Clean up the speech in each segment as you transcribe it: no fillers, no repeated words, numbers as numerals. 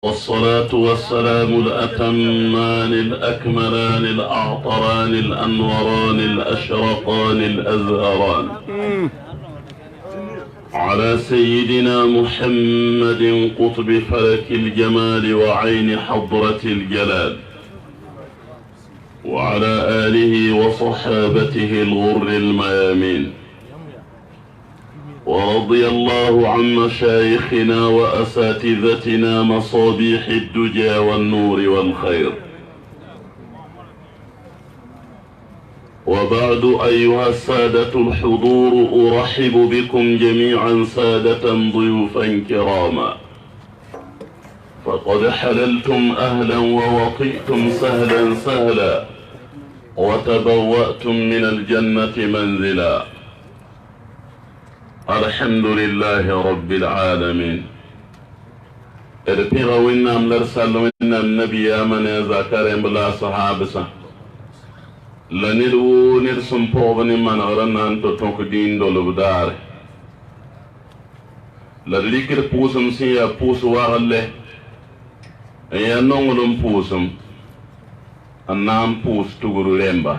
والصلاة والسلام الأتمان الأكملان الأعطران الأنوران الأشرقان الأزهران على سيدنا محمد قطب فلك الجمال وعين حضرة الجلال وعلى آله وصحابته الغر الميامين، ورضي الله عن مشايخنا وأساتذتنا مصابيح الدجى والنور والخير. وبعد أيها السادة الحضور، أرحب بكم جميعا سادة ضيوفا كراما، فقد حللتم أهلا ووطئتم سهلا سهلا وتبوأتم من الجنة منزلا. الحمد لله رب العالمين. ارتغى ونام لرسل ونام نبي من ذكر بلا صحابسا لندو نرسم بوغني من غرنا انتو تنكدين دولو بدار لذلك بوسم سيا بوس واغله ايا نونغلم بوسم النام بوس تغرو لمبا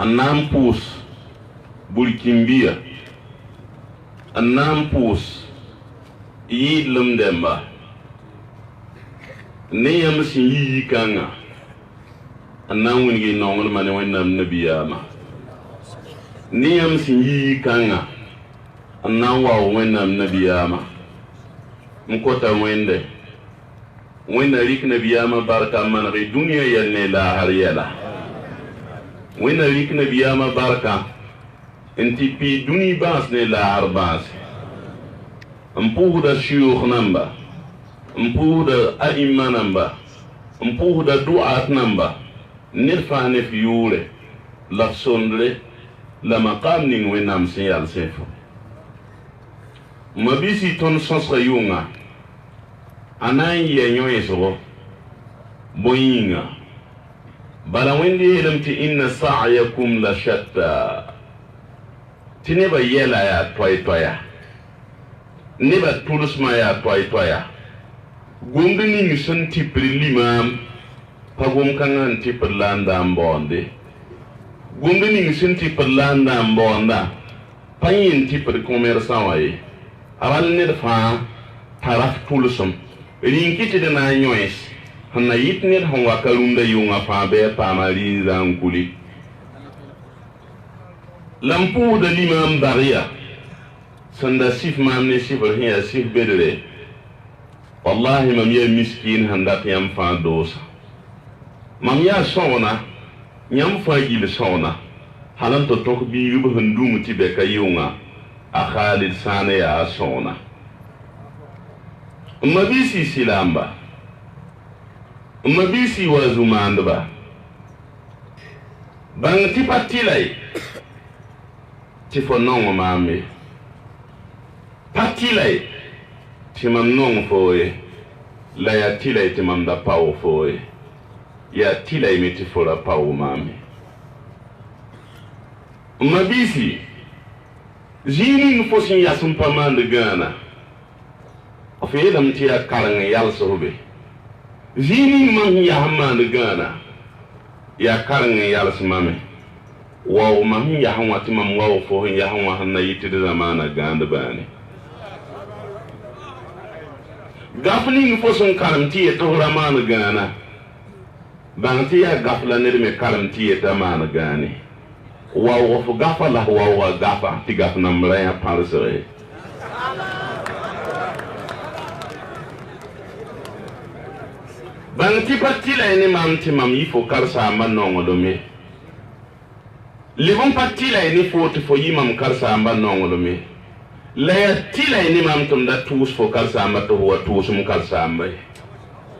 النام بوس bulkimbiya annam pus yi lumdemba ne yamsin yi kanga annam wingi nongol mane wannam nabiyama ne yamsin yi kanga annam wa wannam nabiyama mkota wende wenda rik nabiyama barka man ri dunya yanne la har yala wenda rik nabiyama barka انتي بي دوني باس ني لا باس مبودا شيوخ نمبا مبودا ائمه نمبا مبودا دعاة نمبا نرفع نفيولي لفصندلي لمقام نين وينام سيال سيفو ما بيسي تون سنس يونغا انا ينيو يسغو بوينغا بلا ويندي لمتي ان سعيكم لشتى tineba yela ya toya neba tulusma ya toya gomdini ni sun tipri limam pagom kangan tipri landa mbonde gomdini ni sun tipri landa mbonda payin tipri commerçant waye aral ne fa taraf tulusum rinkiti de na nyoes hanna yitne hanwa karunda yunga fa be pamali zankuli lampu de l'imam Baria sanda sif mamne sifar hiya sif bedre wallahi mam ya miskin handat yam fa dosa mam ya sona nyam fa gil sona halan to tok bi yubu handum ti be kayunga a Khalid Sane ya sona mabisi silamba mabisi wazumandba bang tipatilai tifo nongo mami patilai timam nongo foye la ya tilai timam da pao foye ya tilai mi tifo la pao mami mabisi zini nfosin yasum pamande gana ofe dam tiya karanga yal sobe zini man ya hamande gana ya karanga yal smame wow mam ya hanwa timam wow fo ya hanwa hanna yitide zamana gande bani gafling fo son karamti e to ramana gana banti ya gafla ne me karamti e tamana gani wow fo gafala wow gafa ti gafna mra ya parsere banti patila ni mam timam yifo karsa manongo do me libon patila ni foti fo yimam karsa amba nongolo me la tila ni mam tum da tous fo karsa amba to wa tous mum karsa amba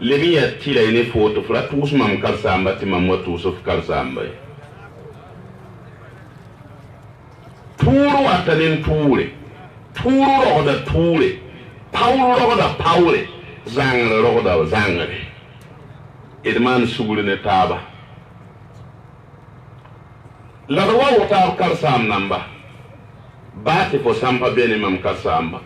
lebi ya tila ni foti fo la tous mam karsa amba timam wa tous fo karsa amba turu atanin ture turu roda ture paul roda paule zangre roda zangre edman sugule ne taba la wa wata karsam namba bati fo sampa bene mam karsamba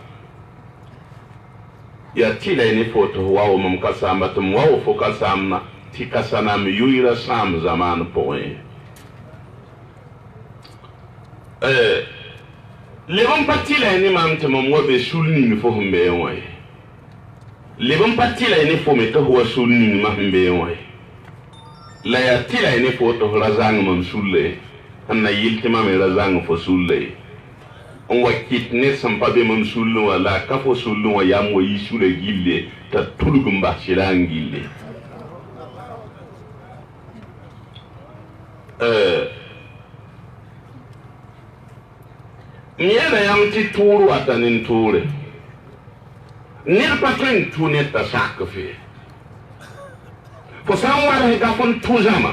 ya tila ni foto wa mam kasamba tum wa fo kasamna ti kasanam yuira sam zaman point le bon patila ni mam tum mo be sulni ni fo humbe yoy le bon patila ni fo me to wa sulni ni ma humbe yoy la ya tila ni foto razang mam sulle anna yiltima me razang fo sulle on wa kitne sampa be mam sullu wala ka fo sullu wa yam wa yisule gille ta tulugum ba shirangille nyana yam ti turu atanin ture nir patrin tunet ta sakfe fo samwa he ka fon tuzama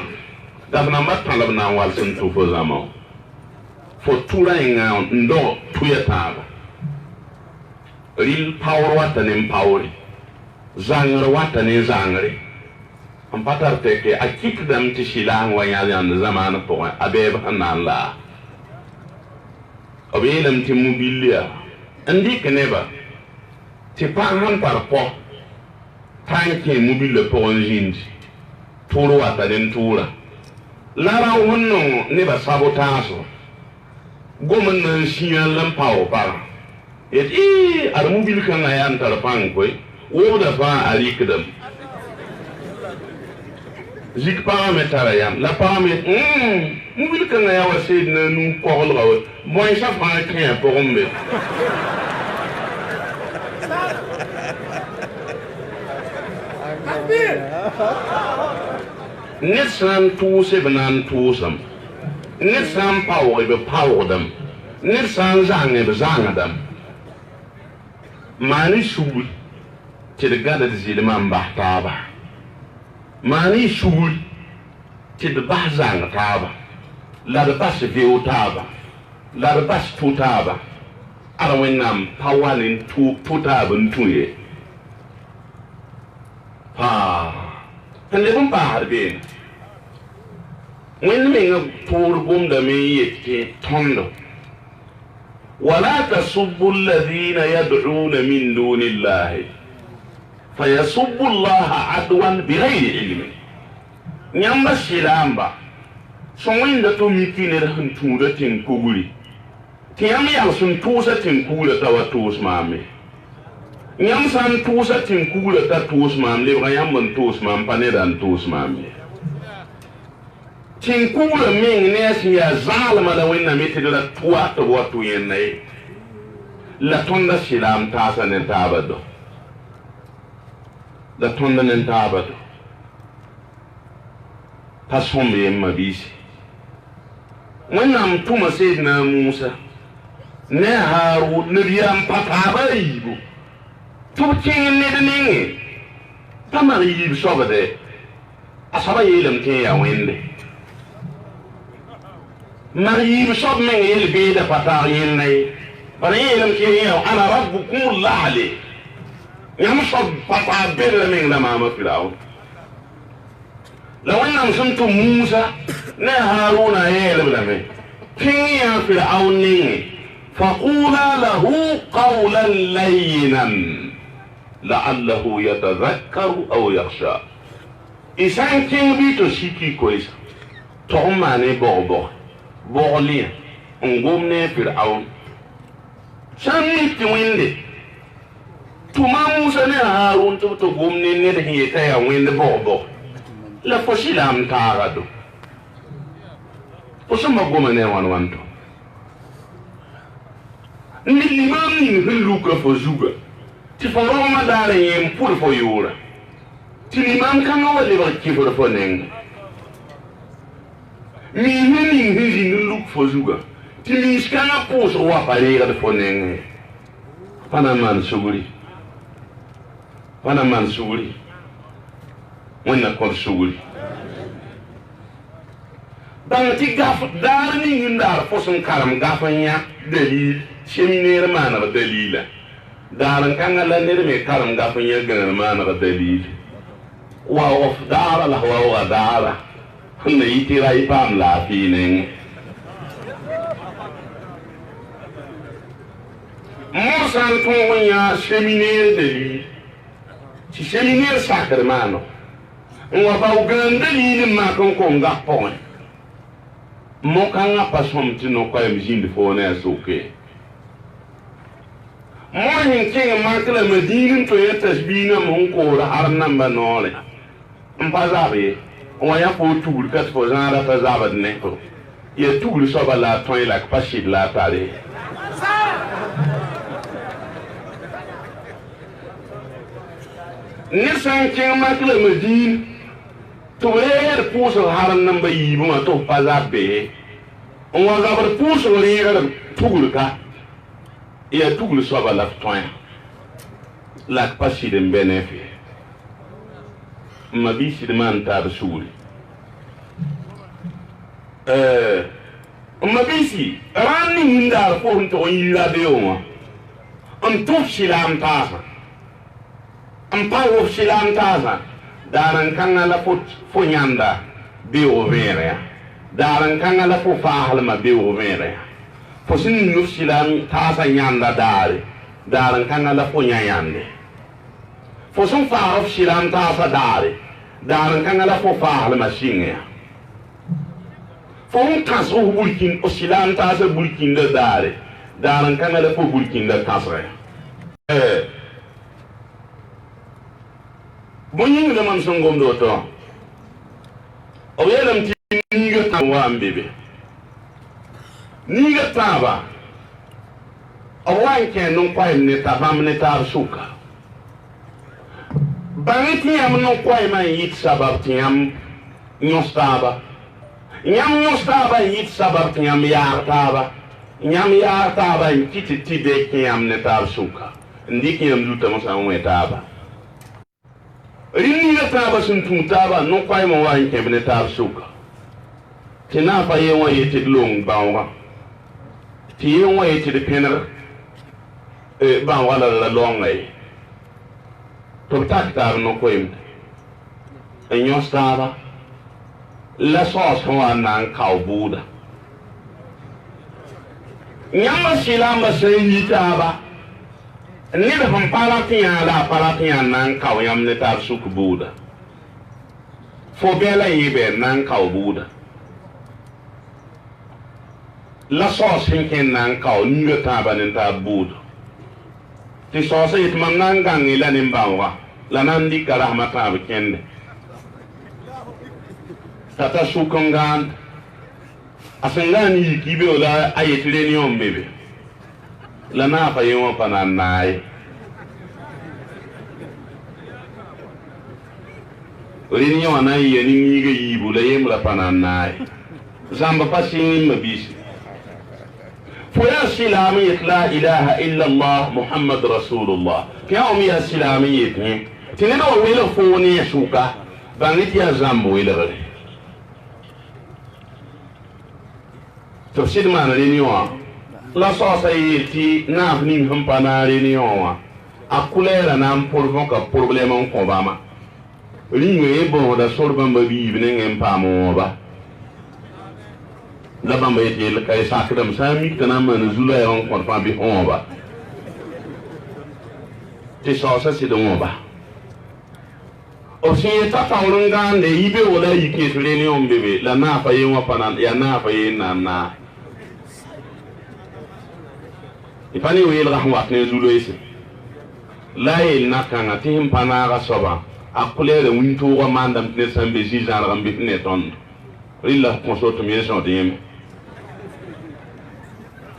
dabna matala na wal sun tu fo zama fo tura inga ndo tuyataba ril power watanin power zangre watanin zangre am patar teke akik dam ti shilang wa yan zaman po abeb hanala obelam ti mobilia andi keneba ti pa han par po tanke mobile po onjindi turu watanin tura lara wonno ne ba sabotaso gomen nan siyan lam pawo par et ar mobile kan ayan tar pan koy wo da fa alikdam zik parameter yam la parameter mobile kan ya wasid na nu ko hol gaw moy sa fa kien pour ombe Nisan tu se banan tu sam Nisan power be power them Nisan zange be zanga them mani shul ti de gada de zile man bahtaba mani shul ti de bahzanga taba la de bas view taba la de bas tu taba ala wenam pawalin tu taba ntuye Lebon pa harbe when me pour bum da me yete tondo wala tasubbu alladhina yad'una min dunillahi fayasubbu allaha adwan bighayri ilmin nyamba silamba sonwinda to mikine da huntuda tin kuguri tiyam ya sun tusa tin kugura tawatus mame nyam san tusa tin kugura ta tus mam le ga yam mon tus mam panedan tus mam tin kugura min ne asiya zalama da winna miti da tuwa to watu yenai la tonda silam ta sanen tabado la tonda nen tabado tasombe mabisi wannan tuma sayyidina Musa ne haru nabiyam patabayibu Tuking Nidning Tamari Sobade Asabayam Tia Winde Marie Sobming il be the Patarian, but I am here and a Rabuku Lali. Yamsob Papa Bedlaming the Mamma Pilau. The one I'm some to Musa, Neharuna Elame, King Yapil Auning, Fakula lahu Qawlan Layinan. لعله يتذكر أو يخشى إسان كين بيتو شيكي كويس توماني بوغلين نغومني فرعون سامي تويندي توما موسى هارون تو غومني ندهي تايا ويند بوغ لا فشيلام تاغادو فسما غومني وانتو نلمام نهلوك فزوغا ti foroma dare yem pour fo yura ti limam kan wali ba ki for fo neng mi hini luk fo zuga ti mi skana pos wa pare ga fo neng panaman suguri wonna ko suguri dan ti gaf dar ni ndar fo son karam gafanya dalil seminaire mana dalila daran kanga landir me karam gafin ya ganar mana ga dalili wa of dara la wa dara hunna yitira ipam la finin musan to wanya seminaire dalili ti seminir sakre mano wa ba uganda ni ma kon ga pon mo kan pa som ti no kwa mjindi fo na soke mo hin king ma kala madinin to ya tasbina mon ko ra har nan ba nore mpa zabe on ya fo tuul kat fo zara ta zabat ne ko ya tuul so ba la ton la pa shid la tare ni san king ma kala madin to leer puso har nan ba yi ma to pa zabe on wa zabar puso leer tuul ka ya tuul so ba la ton la pa shid benefi ma bisi de man tar suuri ma bisi ranni hindar ko to yira de yoma to shilam tasa pawo shilam tasa daran kan ala fo nyanda be o vere daran kan ala fo fahalma be o vere fo sin no shilam tasa nyanda daran kan ala fo nyande fo son fa of shilam tasa daran kan ala fo fa la machine fo un kaso bulkin o shilam tasa bulkin da daran kan ala fo bulkin da kasra bonyin le man son gom do to o yelam ti ni ga tawa ambebe ni ga taba o wanke non kwa ne tabam ne tar suka Bangiti yam no kwai man yit sabab tiyam nyostaba. Nyam nyostaba yit sabab tiyam yartaba. Nyam yartaba yit tibe kiyam netar suka. Ndi kiyam luta mo sa wetaba. Rini netaba sun tuntaba no kwai mo wa yit netar suka. Tina fa yewa yit long bawa. Ti yewa yit de pener bawa la longai. To taktar no koim enyo stava la sos ko anan kaubuda nyama silamba seyitaba ni da pampala nan kau yam ne tar sukbuda fo bela yibe nan kaubuda la sos hinken nan kau ngata banen ta buda ti sosa yit mam nan gangi la nimbawa la nan di karahmata be kende tata sukongan asengani kibe ola ayetire ni ombebe la na fa yewa pananai rini yo anai yeni nige yibu la yemla pananai zamba pasini mabisi فيا سلامية لا إله إلا الله محمد رسول الله كيا أمي سلامية تنين ويلا فوني شوكا بانيت يا زامبو ويلا غري تفسير ما نرينيوا لا صوصا يتي نافنين هم بانا رينيوا أكوليرا نام بورفون كبروبليما كوباما رينيو يبون دا سوربان ببي بنين امبامو با la bamba yete le kay sakram sami kana man zula yon kon fa bi onba ti so sa si do onba o si ta taurunga ne ibe wala yike tule ni ombebe la na fa yin wa panan ya na fa yin na ifani wi la rahmat ne zulo isi la yin na kan atihim panara soba akulere winto wa mandam ne sambe jijan rambi ne ton illa konsoto mi son de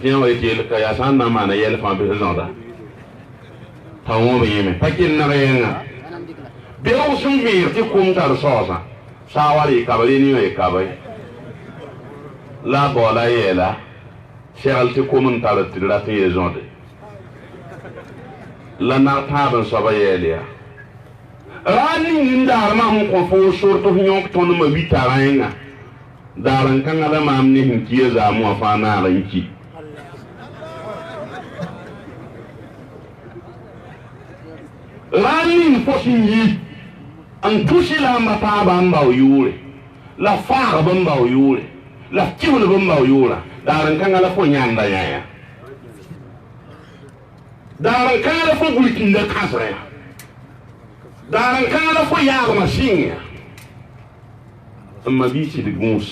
tiens ouais qui le ya san na mana yel fa be zonda tawo be yeme pakin na renga be o sun vir ti kum tar sosa sawari kabali ni e kabai la bola yela sheral ti kum tar tira ti e zonde la na taban soba yelia rani ndar ma mo ko fo sorto nyok ton ma bitarenga daran kan ala ma amni hinkiye za mu fa na ranki rani fosinyi an tushila mata bamba yure la fa bamba yure la kiwle bamba yura daran kan ala fo nyanda yaya daran kan ala fo bulkin da kasra Daaran kãada fo yaagmã sɩngã n mabiisi d gũus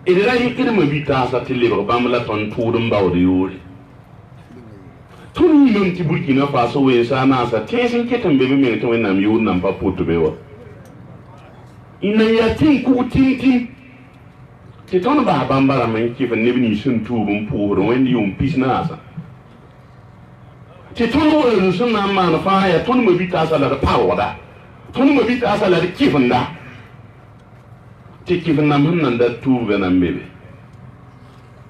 d ra yɩkd mabi-taasã tɩ lebg bãmb la tõnd tʋʋd n baood yoore tõnd yĩmam tɩ burkina faso weensa a naasa tẽes n ket n be bɩ meng tɩ wẽnnaam yoor nan pa pʋt be wa n na yaa tɩng kug tĩm-tĩm tɩ tõnd bas bãmba rãmb n kɩf neb nins n tuub n pʋʋsd wẽnd yʋʋm pis naasã tɩ tõnd wa sẽn na n maan fãa yaa tõnd mabi-taasã la d paoogda tõnd mabi-taasã la d kɩfenda tɩ kɩf-nam sẽn nan da tuubga nan be be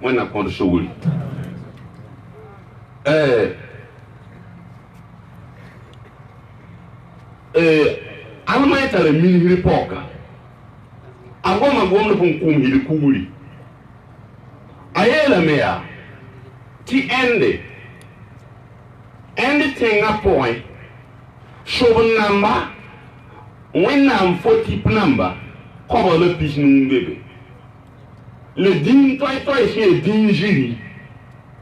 wẽnna kõd sugri almay tara minsri pɔka a goma gomd pʋn kũmsd kugri a yeelame yaa tɩ ẽnd tẽngã pʋgẽ sob namba wẽnnaam fo tɩp namba kɔba la pis nung bebe le dĩin toy-toy sẽn dĩin ziri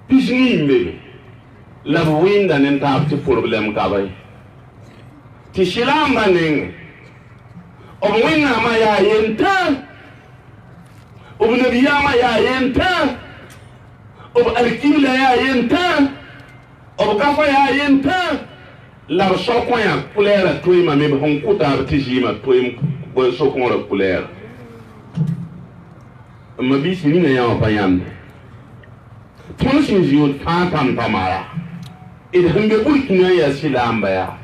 pis ning bebe la b wɩnda ne taab tɩ problem kaba ye tɩ sɩlaamba nengẽ b wẽnnaamã yaa yentã b nabiyaamã yaa yentã b alkibla yaa yentã b gafa yaa yentã la b sokõ yã kulɛɛrã toeemame b sẽn kʋta b tɩ zɩɩmã toeem sokõorã kulɛɛrã n mabiisi ninga yã wã pa yãmde tõnd sẽn zɩ fãa tam-tama yaa d sẽn be burkina n yaa sɩlaamba yaa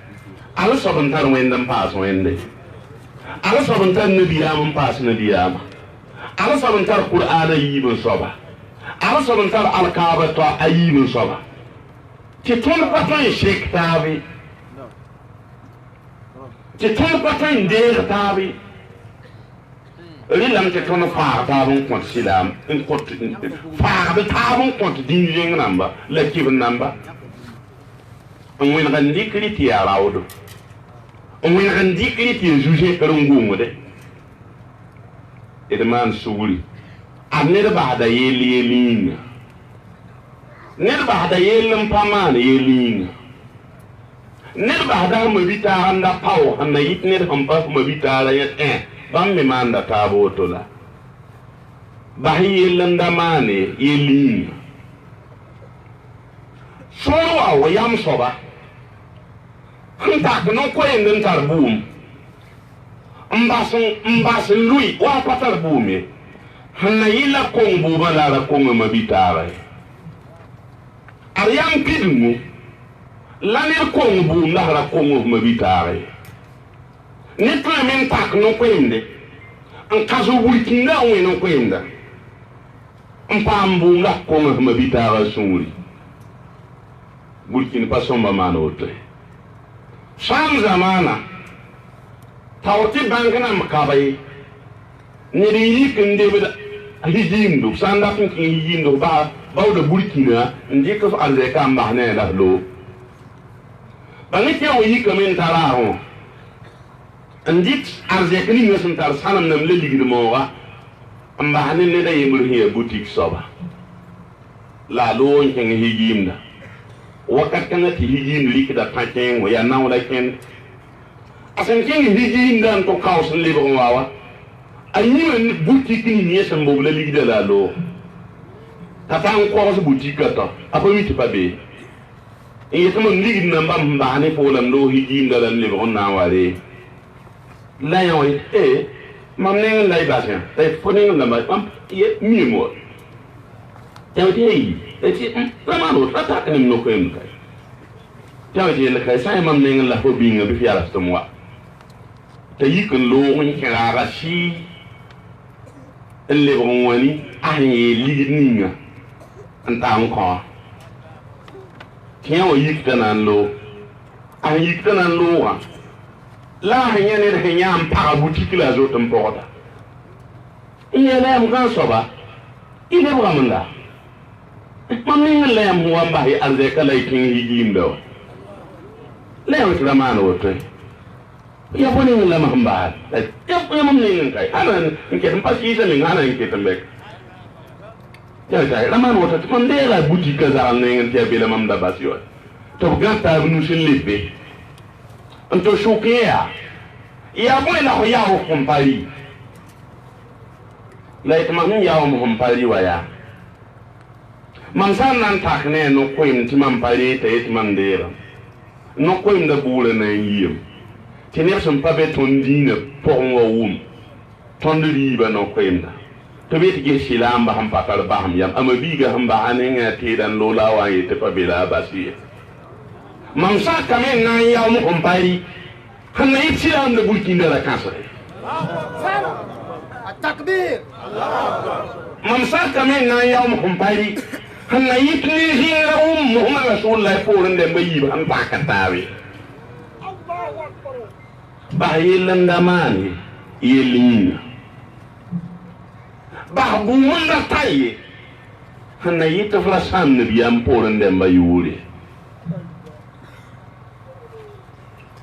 ala soab n tar wẽnd n paas wẽnde ala soab n tar nabiyaam n paas nabiyaamã ala soab n tar qur'aana yiib n soaba ala soab n tar alkaaba toa a yiib n soaba tɩ tõnd pa tõe n sek taabe tɩ tõnd pa tõe n deeg taabe rɩlame tɩ tõnd faag taab n kõt sɩlaam faagd taab n kõt dĩin zẽng namba la kɩb namba n wẽneg n dɩkri tɩ yaa raoodo n wẽneg n dɩkri tɩ ya zu-zẽkr n gʋngde d maan sugri a ned basda yell yĩnga ned basda yell n pa maan yell yĩnga ned basda f mabi-taag n da pao n na yɩt ned sẽn pa f mabi-taarã yẽ bãmb me maanda taab woto la bas yell n da maane yell yĩnga sõor wa wa yam soaba n tak no-koeend n tar buum n bas n lʋɩ wa pa tar buum ye sẽn na yɩla kong buumã la ra konga mabi-taagã ye ad yam pidngu la ned kong buum la ra kong f mabi-taagã ye ned tõeme n tak no-koeende n kas burkĩnda n wẽ no-koeenda n paam buum la kong f mabi-taagã sũuri burkina pa sõmba maan woto sãam zamaana tao tɩ bãnk nam kaba ye ned n yik n debd higiimdb sã n dat n kẽ higiimdb baooda burkina n dɩk f arzɛka n bas ne la f loo bãng tɩ wa yikame n tar raasẽ n dɩk arzɛk ninga sẽn tar sãnem nam la ligd mooga n bas ne ned a yembr sẽn yaa butik soaba la a loo n kẽng higiimda wakat kãngã tɩ higiimd rɩkda pã kẽengo yaa naoodã kẽnd a sẽn kẽng higiimdã n tɩ kaos n lebg n wa wa a yĩma butik ning yẽ sẽn bob la ligda la a loo t'a pa n kogs butikã tɔ a pa mi tɩ pa bee n yetɩ mam ligd nan bãmb sẽn bas ne pʋʋlame loo higiimda la n lebg n na n wa ree la yã wa yetɩ mam neng n la y basẽ fo neng n la miem wa tɩ tɩ yi la maan woto ra tak nem no-koeemd kay tɩ wa tɩ yell kay sã n mam neng n la fo bĩnga bɩ f yalas tɩ m wa t'a yik n loog n kẽ raaga sɩɩ n lebg n wani a sẽn yee ligd ninga n tar n kõ tɩ yã wa yikta na n loog a sẽn yikta na n loogã la a sẽn yã ned sẽn yã n paga butik la a zot n pʋgda n yeela yam gãn soaba y lebgame n la mam ning n la yãmb sẽn wa n bas ye arzɛka la y kẽng higiimda wa la yãmb tɩ ra maan woto ya fo ning n la masẽn baal ya mam ning n kay ana n ket n pa sɩɩsa meng ana n ket n bɛk ra maan woto tɩ mam deega butika zagl neng n tɩ ya bela mam da bas yo tɩ b gã taab nus n leb be انتو شوكيا يا بوي لا يا حكم بالي لا يتمنى يا هم بالي ويا mansan nan takne no koim timam pare te etman dera no koim da bule na yim tenir son pabe ton dina pour wa wum ton riba no koim da to beti ge silamba ham pakal baham yam amabiga ham ba anenga te dan lola wa yete pabe la basi mansa kamen na ya mu on pari hanna yitsilam da bulkin da kasare التكبير mansa kamen na ya mu on pari hanna yitni hinga Muhammad Rasulullah poren de bayi ba an pakatawi الله أكبر ba yelan damani yelin ba bu manda taye hanna yita flasan nabi am poren de bayuri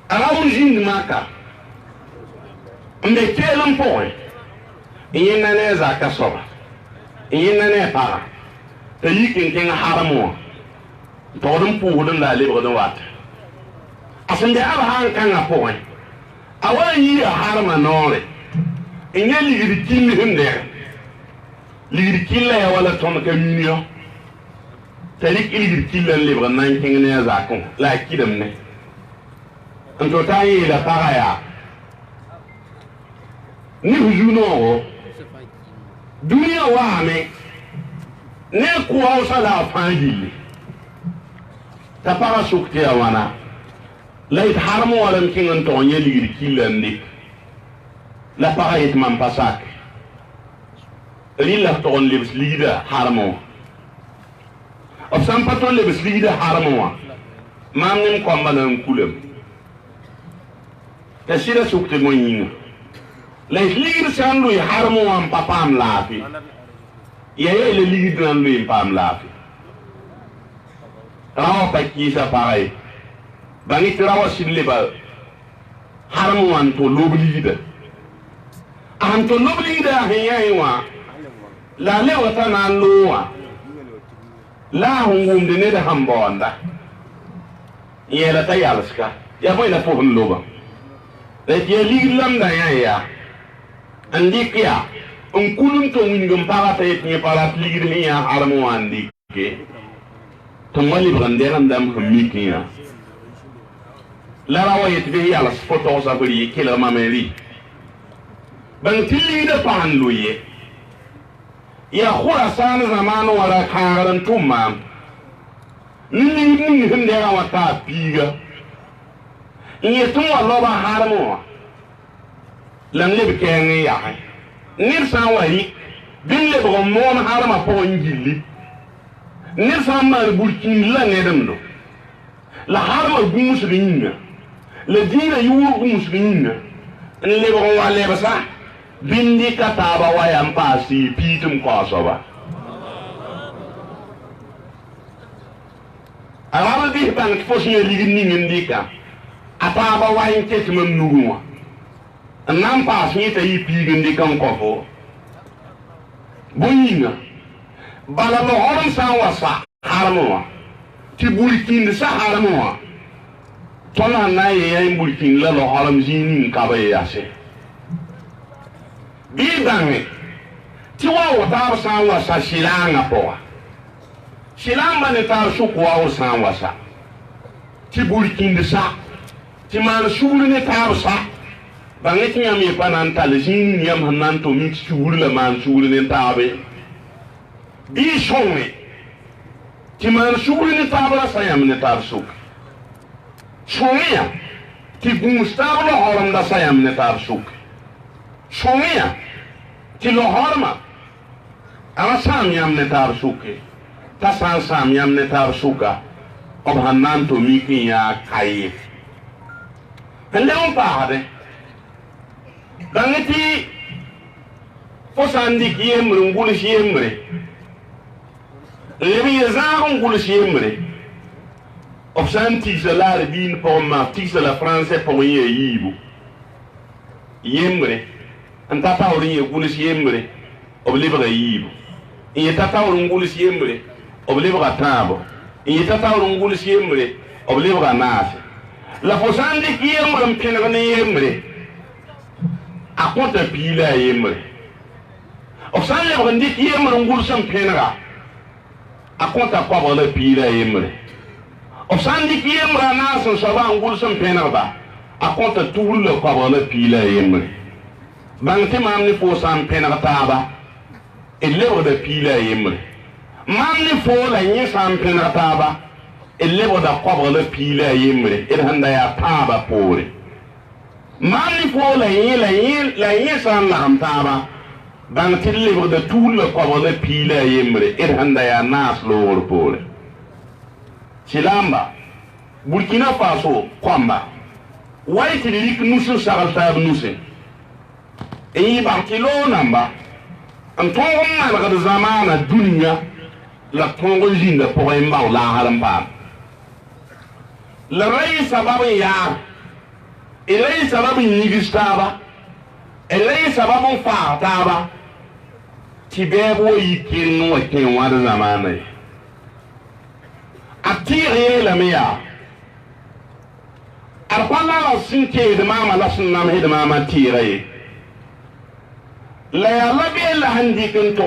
arawun jin maka mbe kelan poe yinna ne zaka soba yinna ne para ta yi kinkin haramuwa ta wadin puhudin da alibar wata a sun da yaba han kan a puhun a wani yi a harama nore in yi ligirkin lihin da ya ligirkin la ya wala ton ka miniyo ta yi ligirkin la libar nan kin ne ya zakon la kidam ne an to ta yi da fara ya ni hujuno duniya wa me ne kuwa sala fangili ta para sukti wana lait harmo wala kin on to nye ligir kilandi la para it man pasak lilla to on libs lida harmo of sam paton libs lida harmo mam nim ko manan kulem ta sira sukti mo yin lait ligir sandu harmo am papam lafi yeye le ligi nan lu impam lafi rawa pakki sa paay bangi rawa sinle ba haramu wan to lobli da an to lobli da hiya wa la le wata nan luwa la hungum de ne da hambonda yela ta yalska ya boy la fofun loba le je ligi lam da ya andikia on kulun to ngum para tay ni para ligir ni ya armo andi ke to mali branderan dam hamikiya la rawayet bi ya la photo sa bari kila mameli ban tilli da pan luye ya khurasan zamanu wala karan tumma ni hindera wata piga ni tun wallo ba harmo lan le bi kengi ya nir san wari bin le bo mon harama po ngili nir san mar burkin la ngedam do la harama gumusulina le dina yuwu gumusulina le bo wale ba sa bindi kataba wayam pasi pitum ko soba arama bi ban fosne ligini ngindika ataba wayin tetmam nuguwa nan pas ni ta yi pigin di kan kofo bunyinga bala no horam san wasa harmo ti bulkin sa harmo tona na ye bulkin la lo horam zini ka ba ya se bi dange ti wa wata san wasa shilanga poa shilanga ne ta su kwa san wasa ti bulkin sa ti man shuru ne ta sa bangeti yami panan talzin yam hanan to mi churu la man churu ne tabe bi shonne ti man churu ne tabe la sayam ne tab suk shonne ti gustar la horam da sayam ne tab suk shonne ti lo horma ala sam yam ne tab suke ta sam yam ne tab suka ob hanan to mi kin ya kai hande on paade bangeti fosandi kiyemre ngul shiyemre lebi yazar ngul shiyemre obsanti salare bin pour ma tisa la français pour yibu yemre anta tawri ngul shiyemre oblibre yibu yeta tawri ngul shiyemre oblibre tabo yeta tawri ngul shiyemre oblibre nase la fo san dik yemre mpinere ne yemre a konta pila yemre o san le ndik yemre ngul sam pinera a konta kwa le pila yemre o san dik yemre na so so ba ngul sam pinera ba a konta tuul le kwa le pila yemre bangti mam ni fo san pinera taba elle de pila yemre mam ni fo la nyi san pinera taba elle da kwa le pila yemre handa ya taba pore mani fo la yin san la taba dan tille de tout le ko le pila yemre handa ya nas lo pore silamba Burkina Faso kwamba waiti lik nusu sagal tab nusu e Barcelona mba am tongo ma la zamana dunya la tongo jinda po mba la haram pa la rai sababu ya ilai sababu nigistaba ilai sababu fataba tibebo yikin wa kin wa zamana atire la miya arqala sinke de mama la sunna me de mama tire la ya la be la handi kan to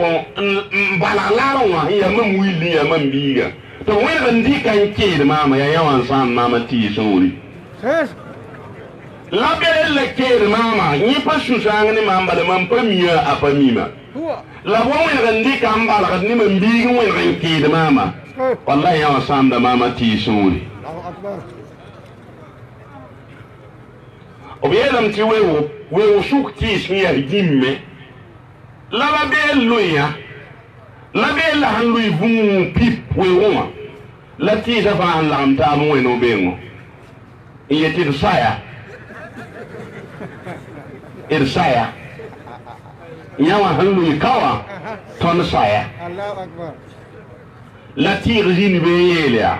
bala la wa ya mam wili ya mam biga to wani ndi kan ke de mama ya yawan san mama ti sori la be la ke de mama ni pasu sang ni mama de mam pamia apamima la wani ndi kan bala ni mam biga wani ke de mama wallahi yawan san da mama ti sori obiedam ti wewo suk ti smiya jimme la be loya la be la han lui vum pip wewo la ti sa fa la amta mo no bengo yeti do saya saya nyawa han lui kawa ton saya Allahu akbar la ti rizini be yelia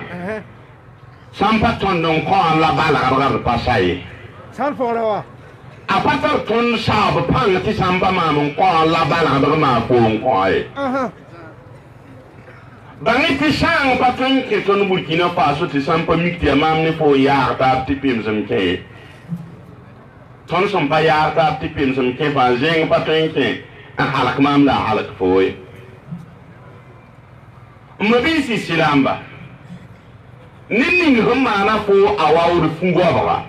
sampa ton don ko la bala gar pasai san fora a patar ton sab pang ti samba ma mon ko la bala gar ma ko ko ai bangi ti sang patun ke ton Burkina Faso ti sampa mikti mam ni fo ya ta ti pim sam ke ton som pa ya ta ti pim sam ke fa jeng patun ke halak mam la halak fo mabisi silamba ninni humana fo awawur fungo baba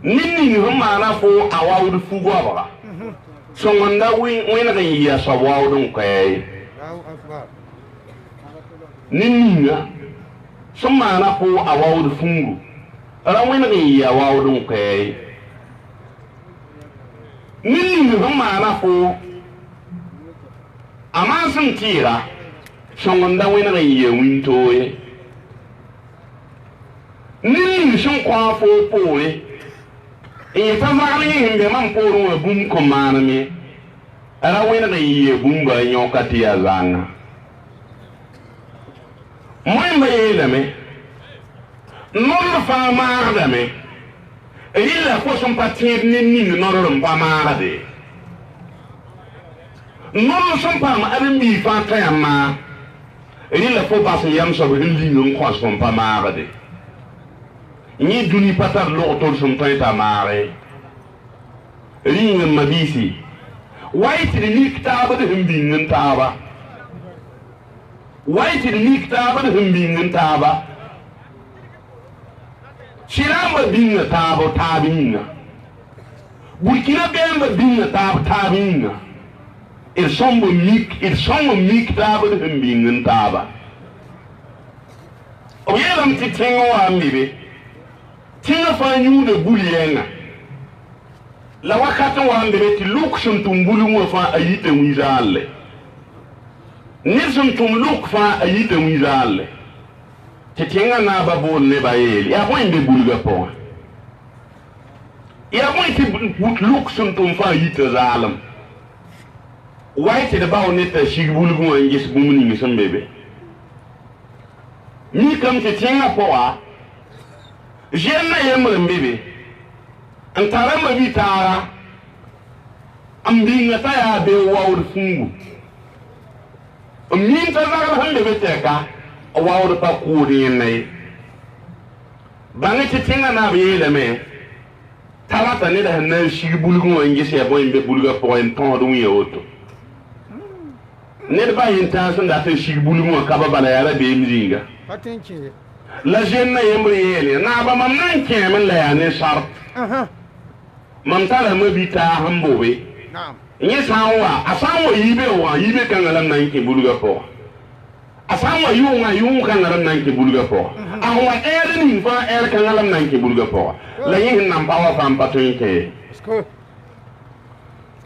ninni humana fo awawur fungo baba songonda wina ga ya sawawdun kai ninni somana fo awawur fungo ara wina ga ya awawdun kai ninni humana fo amasun tira songonda wina ga ya wintoye ni shon kwa fo pore e ta zali himbe man poro wa bum ko manami ara wena da yiye bum ba nyokati ya zanga moy mbayela me non fa ma da me illa ko son patir ni non pa ma de non son pa ma abin bi fa ta yamma illa fo ba se yam so hindi non ko son pa ma de ni duni patar l'autor son ta mare ring mabisi white ni kitaba de himbin taba white ni kitaba de himbin taba shirama bin taba tabinga Burkina Bemba bin taba tabinga il sombo mik taba de himbin taba o yelam ti tengo ambibe tinga fa nyu de bulienga la wakati wa ambere ti luk sum tumbulu mo fa ayite wizalle nisum tum luk fa ayite wizalle ti tinga na babol ne bayeli ya ko inde bulga po ya ko ti luk sum tum fa ayite zalam waite de bawo ne ta shi bulgu mo ngis bumuni ngi sam bebe ni kam ti tinga po wa jenna yemre mbibe antara mabi tara ambinga ta ya be wawr fungu min ta zagal hande be teka wawr pa kuri nay bangi ti tinga na bi le me talata ne da na shi bulgu wa ngi se boy be bulga point ton do wi oto ne ba yin ta sun da ta shi bulgu ka ba bala ya ra be mzinga patenke la jenna yemri yele na ba mam nan ke men la ya ne shart mam tala mo bi ta hambo be naam nye sanwa asanwa yibe kan ngalam nan ke bulga po asanwa yu kan ngalam nan ke bulga po ahwa ni fa kan ngalam nan ke bulga po la yin nan bawa fam patun ke sko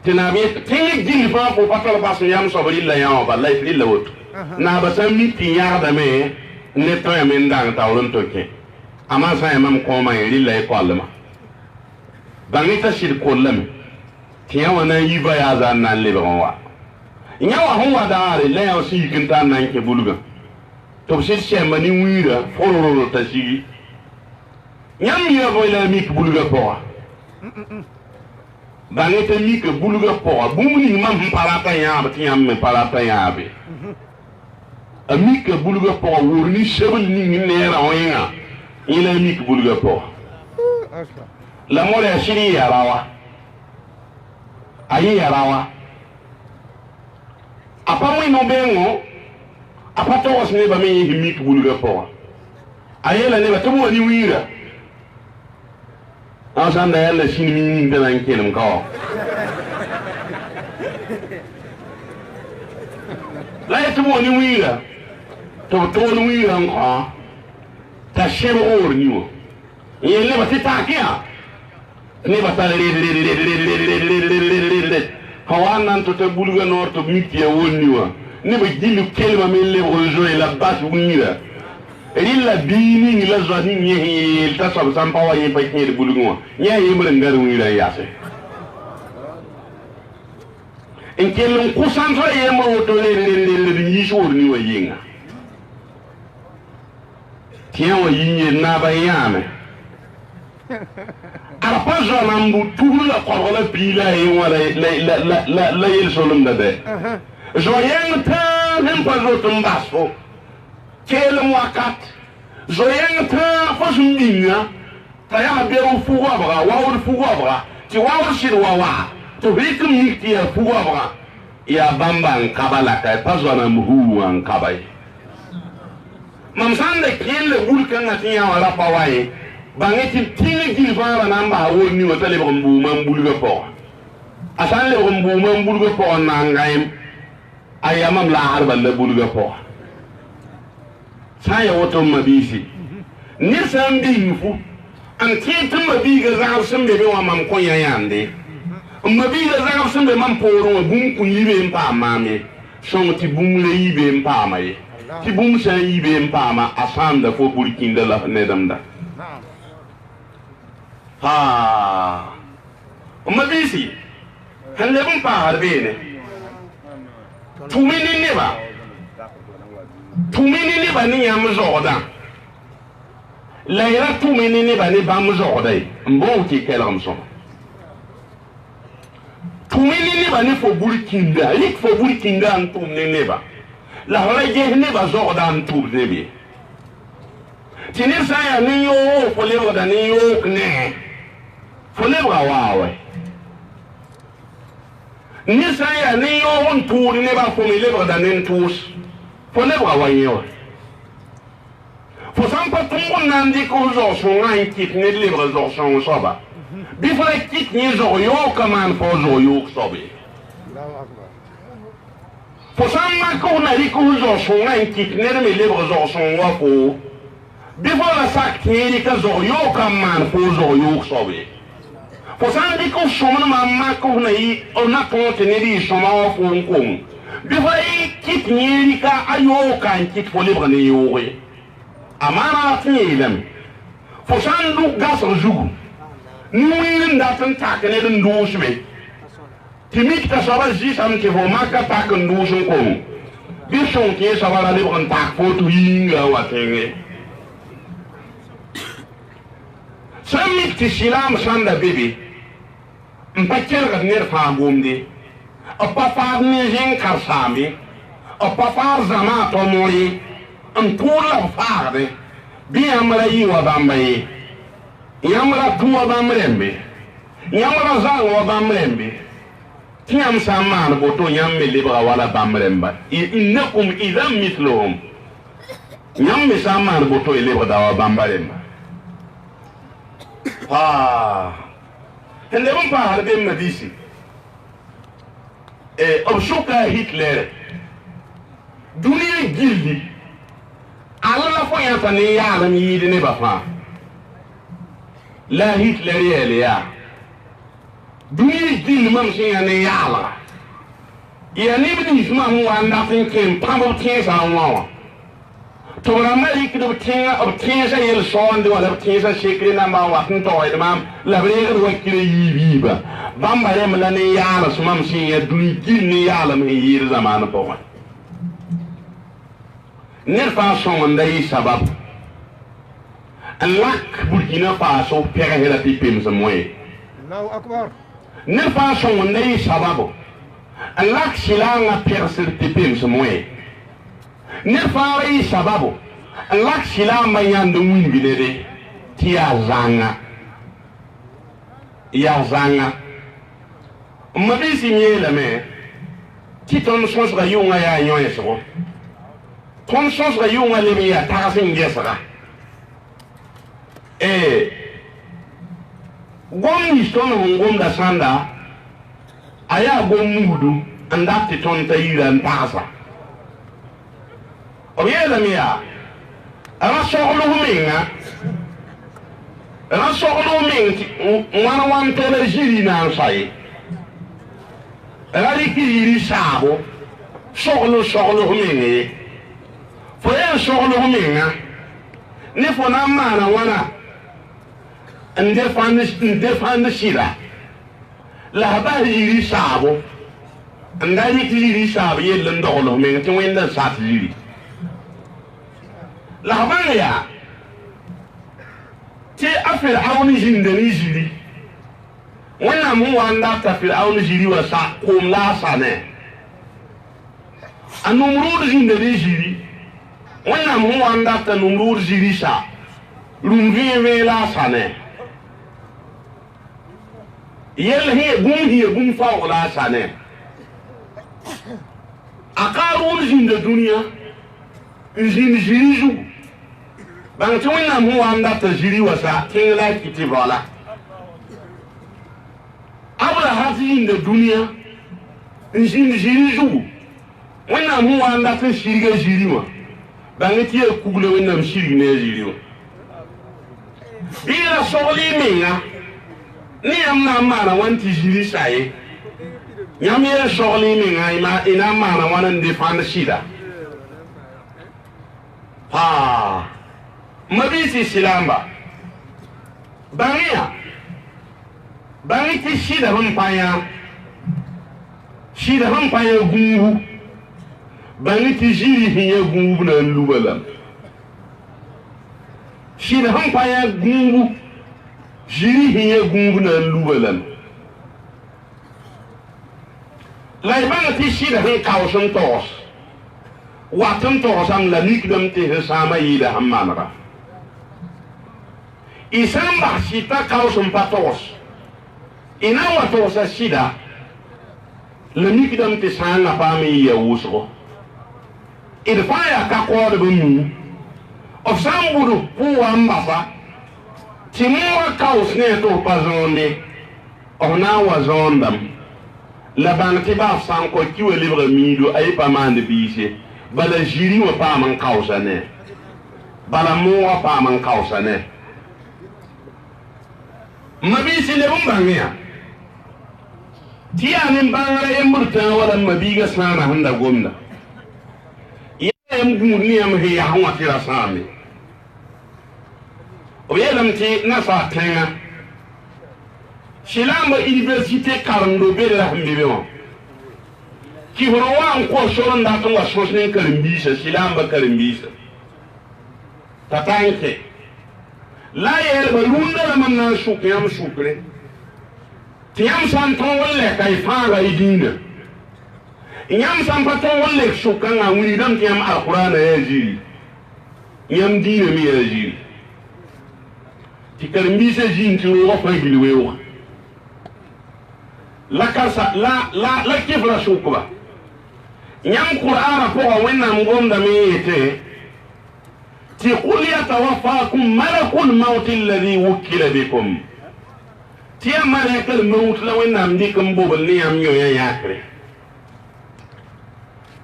tinabi tingi gili fa po patala basu yam so bari la ya ba la ifli la wot na ba san mi ti ya da me ne to ya men dan tawlon to ke ama sa ya mam ko ma yiri la ko alma bangita shir ko lam tiya wana yiba ya zan nan le wa nya wa hon wa da le ya si kin tan nan ke buluga to shi she mani wira fororo ta shi nyam ya bo la mi ke buluga po bangita mi ke buluga po bu mu ni mam parata ya ba tiya me parata ya be ami ke buluga po wurni shebul ni ne ra wayna ila mi ke buluga po la mo le shiri ya rawa ayi yarawa apa mo no bengo apa to was ne ba me himi ku buluga po ayi la ne ba to mo ni wira asan da yalla shin min da nan kenan ko la ya to mo ni wira to ni wira ko ta shebe or ni wo yelle ba ta kiya ne ba tale hawanan to te buluga nor to miti ya woniwa ne ba gilu kelma men le rejoindre la base unira rilla dini ni la zani ni ta so sam pawa yi pa ke buluga nya yi mur ngar unira ya se en kelon kusan so ye mo to le ni shor ni wa yinga tiya wa yinye na ba yame arapa zona mbu tula korgola pila e wala la yel solum da de zo yang ta nem pa zo tumbaso kel mwakat zo yang ta fasuminga ta ya be u fuwa bra wa fuwa bra ti wa shirwa wa to hikum yikti ya fuwa bra ya bamba kabala ka pa zona mhu an kabai mamsande kel wulkan atiya wala pawaye bangeti tingi gili fara namba woni wata le bombu mambulga po asan le bombu mambulga po nangaim ayamam la harba le bulga po saya woto mabisi ni sambi yufu an titum mabiga za sambe be wa mam konya yande mabiga za sambe mam poro bum kunyibe mpa mame son ti bum le yibe mpa mai ti bum sa yibe mpa ma asanda fo burkinda la nedamda ha mabisi halle bun pa harbe ne tumini ne ba ni yam zoda laira tumini ne ba ni ba mu zoda mbo ti kelam so tumini ne ba ni fo burkinda lik fo burkinda antum ne ba la hola je ne ba zoda antum ne bi tinir sa ya ni yo fo le woda ni yo ne folebra wawe ni saya ni yo on tour ne ba ko mi lebra da nen tous folebra wayo fo sampa tungun nan di ko zo so ngan kit ne lebra zo so so ba bi fa kit ni zo yo kaman fo zo yo so be fo samma ko na di ko zo so ngan kit ne me lebra zo so wa ko bi fa la sak ni ka zo yo kaman fo zo yo so be Posan di ko somana mamma ko na yi ona ko teneri soma wa ko ko bi fa yi kit nyeri ka ayo kan kit fo libre ne yowe amana tilam posan du gaso jugu ni nda tan tak ne dun do shbe timik ta saba ji sam ke fo maka tak ndu shun ko bi shon ke saba la libre tak fo tu yinga wa tenge samik ti silam sanda bibi mpacher ga ner fa gomde apa fa ni jin karsambi apa fa zama to mori an pula fa de bi amala yi wa bambaye yamra tuwa bamrembe yamra zango bamrembe tiyam saman boto yamme libra wala bamremba innakum idhan mithluhum yamme saman boto libra dawa bamremba hende bon pa harbe madisi obshuka Hitler dunia gildi ala la fo ya tani ya alam yidi ne bafa la Hitler ya dunia gildi mam sin ya ne ya ala ya ne bi isma mu anda tin kem pambo tin sa wa to ramari kido tin sa yel so ande wala tin sa shekri na ma wa tin to wa mam la bre ko kire yi ba bamba re mala ne ya ala so mam sin ya dunia gildi ne ya alam yidi zamana po wa nerfa son ndai sabab alak burkina faso pere hela pipim samwe Allahu akbar nerfa son ndai sabab alak silanga perser pipim samwe nerfa rai sabab alak silama yandu winbinede tia zanga ya zanga mabisi nyela me titon sonsra yunga ya nyoyeso ton sos ga yunga le ya tasin gesara gom ni stono ngom da sanda aya gom mudu andati ton tayira ntasa oyela miya ara soglo huminga ara soglo huminti wana wan tele jiri na sai ara dikiri sabo soglo huminga foya soglo huminga ni fona mana wana ndefand shira la ba yiri sabo ndari yiri sabo yella ndoglo huminga tin wenda sat yiri la ba ya ti afir awni jindani jiri wana mu wanda ta fir awni jiri wa sa kum la sane anumru jindani jiri wana mu wanda ta numru jiri sa rumvi la sane yel he gum fa la sane akaru jinda dunia jiri ju bang tu wana mu wanda ta jiri wa sa king la kiti wala abra hati jinda dunia jiri ju wana mu wanda ta jiri wa bang ti kugle wana shiri ne jiri wa ila sogli minga ni amna mana wanti jiri sai nyamye sogli minga ina mana wana ndefanda shida mabisi silamba bangi ti shida hampaya gungu bangi ti jiri hiye gungu na lubala shida hampaya gungu jiri hiye gungu na lubala laibanga ti shida han kawsan tos watan tosam la nikdam ti hisama yida hammanra isan ba sita kawsan patos ina watosa shida la nikdam ti sanga pami ya wusgo idfaya ka qod bumi of sambudu puwa mbasa timuwa kaws ne to pazonde ona wazondam la banti ba san ko kiwe libre mido ay pa mande bise bala jiri wa pa man kawsa ne bala muwa pa man kawsa ne mabisi le bumbangya tiyanin bangare emurta wala mabiga sana handa gomna yam guni yam he hawa tira sami oyelam ti nasa tenga shilamba université karando be la hambibe mo ki horowa ko soron da to wasosne karimbisa shilamba karimbisa tatanke la yer balunda la manna shukiyam shukre tiyam santon wala kay fara idina inyam sampaton wala shukanga wuri dam tiyam alqur'ana ya jiri yam dina mi ya jiri ti karmbise jin ti wo fa gilwewa la karsa la kifra shukba nyam qur'ana ko wennam gonda me yete ti qul yatawaffakum malakul maut alladhi wukila bikum ti malakal maut la wennam dikum bobal ni am yoya yakre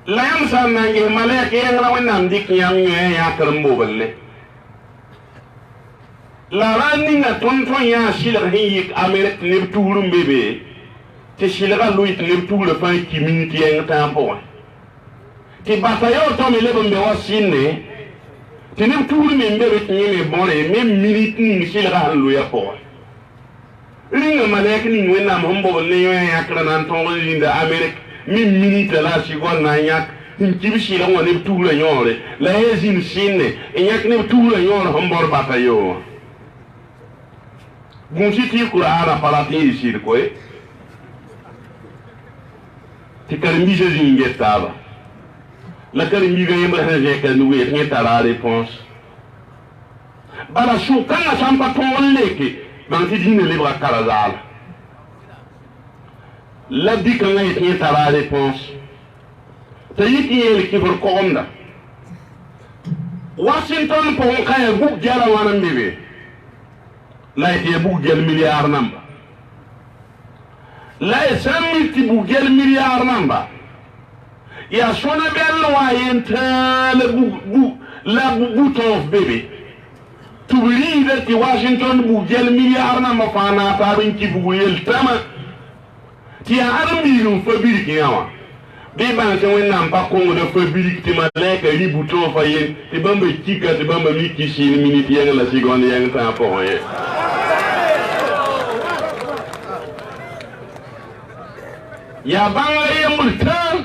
la yam san nange malaka yang la wennam dik yam yoya yakre bobal le la rani na tonton ya shilra hiyik amerik ne tuurum bebe te shilra luit ne tuure fa ki minute yang tampo ti batayo to me lebon be wasine ti ne tuure me mbere ni me bonre me minute ni shilra lu ya po ringa malek ni wena mombo ne yo ya kala nan to linda amerik mi minute la shi gon na yak in kibi shilra woni tuure nyore la hezin sinne yak ne tuure nyore hombor batayo Gunjiti Qur'ana palati sirkoe ti karmbise zingestaba la karmbiga yemba hanje kan wet ni tara réponse bala shukana sampa tolleke banti dine libra karazala la dika ngay ni tara réponse tayiki yel ki for komda Washington po kaya guk jara wana mbebe la ye bugel milliard namba la ye samiti bugel milliard namba ya sona bel wayenta la butof bebe to believe that the Washington bugel milliard namba fana tabin ki bugel tama ti armi no fabrique yawa be ban se wonna pa kongo de fabrique ti maleka ri butof fa yen ti bamba kika ti bamba mi kishi ni minute yang la seconde yang ta po ye ya banga yamul tan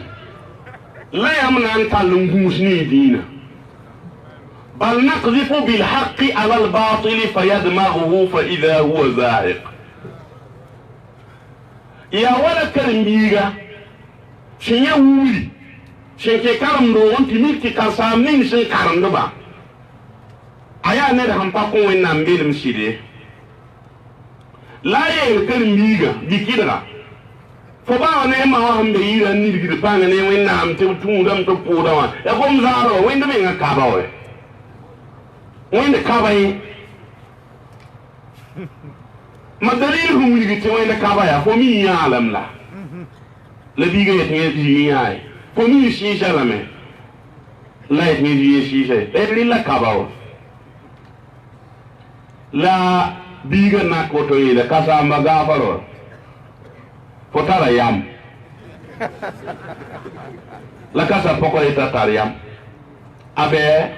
la yamna anta lungusni dina bal naqdhifu bil haqqi ala al batil fayadmaghuhu fa idha huwa zahiq ya wala karmiga shinya wuri shinke karamdo wonti milki kasamin shin karamdo ba aya ne da hampa ko wannan bilim shide la ye karmiga dikidra fo ba ne ma wa hambe yira ni digir panga ne wenna am te tundam to poda wa ya kom zaro wenda be nga kaba we wenda kaba yi madalil hu ni te wenda kaba ya fo mi ya alam la la biga ya te ji ya fo mi shi shalame la ya te ji shi she e la kaba wa la biga na ko to yi la kasa maga faro Potara yam. La casa poco de tratar yam. Abe,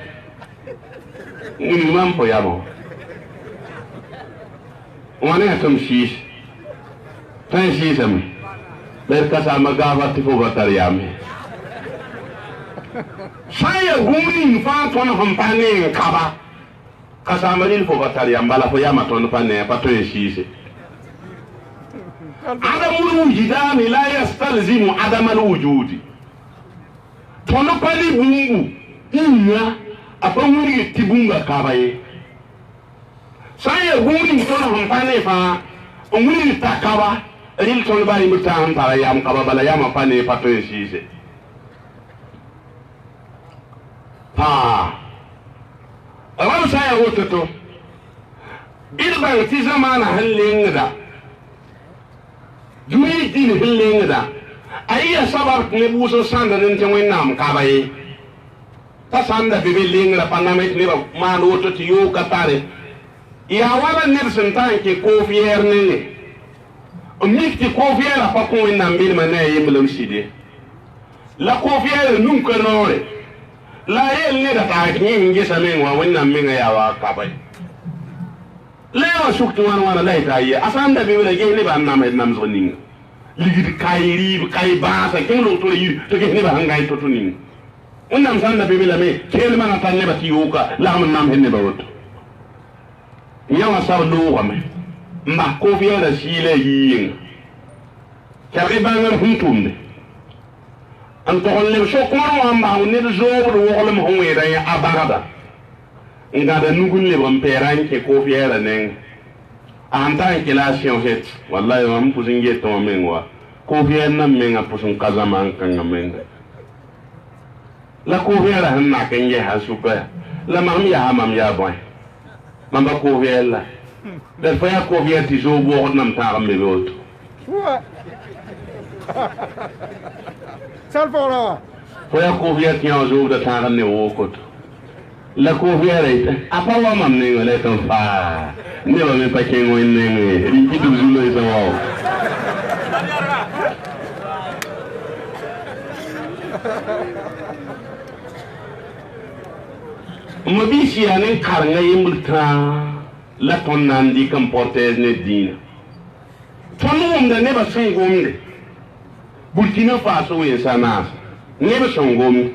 un po yamo. One has some sheesh. Ten sheesh am. There casa magava tipo batariam. Saya guni fa ton compagnie kaba. Casa maril po batariam bala po yama ton pane pato sheesh. عدم الوجدان لا يستلزم عدم الوجود تونبالي بونغو إنيا أفهمني تبونغا كاباي سايا بونغي تونهم فاني فا أمني تكابا ريل تونبالي متاهم ترى يام كابا بلا يام فاني فاتوي سيسي أول سايا وتتو إلبان تزمان هلين دا Dumi din hilling da ayya sabar ne buso sanda den te wennam kabaye ta sanda be ling la panamit ne ba mano to tiyo katare ya wala nirsin tanke ko fier ne o mikti ko fier pa ko wennam bil mane yimlum shide la ko fier nun ko nore la yel ne da ta ni ngi samen wa wennam minga ya wa kabaye lewa shuktu wana la itaye asanda be wala gele ba namet nam zoning ligidi kayri kay baasa kelo to yi to ke ne ba hangay to tuning onnam sanda be wala me kel mana tan ne ba tiyoka la am nam henne ba woto yawa saw do wame mba ko fiya da shile yin kare ba ngar huntumde an to holle so ko wa mba ne do zobo do wolem howe da ya abagada ngada nugun le bam peran ke ko fiera neng antan ke la sion het wallahi mam pusin ge to menwa ko fiera nam menga pusun kazaman kan men la ko fiera hanna kan ye hasuka la mam ya boy mam ba ko fiera da fa ya ko fiera ti zo bo nam ta am be lot Sal fora. fa ya ko fiera ti zo da ta am ne wo ko la ko fiera apa wa mam ne ngale tan fa ne ba me pa ke ngoin ne ri ki du zulo isa wa mabisi anen karanga yimulta la ton nandi kam portes ne dina ton da ne ba sun gomde Burkina Faso we sana ne ba sun gomde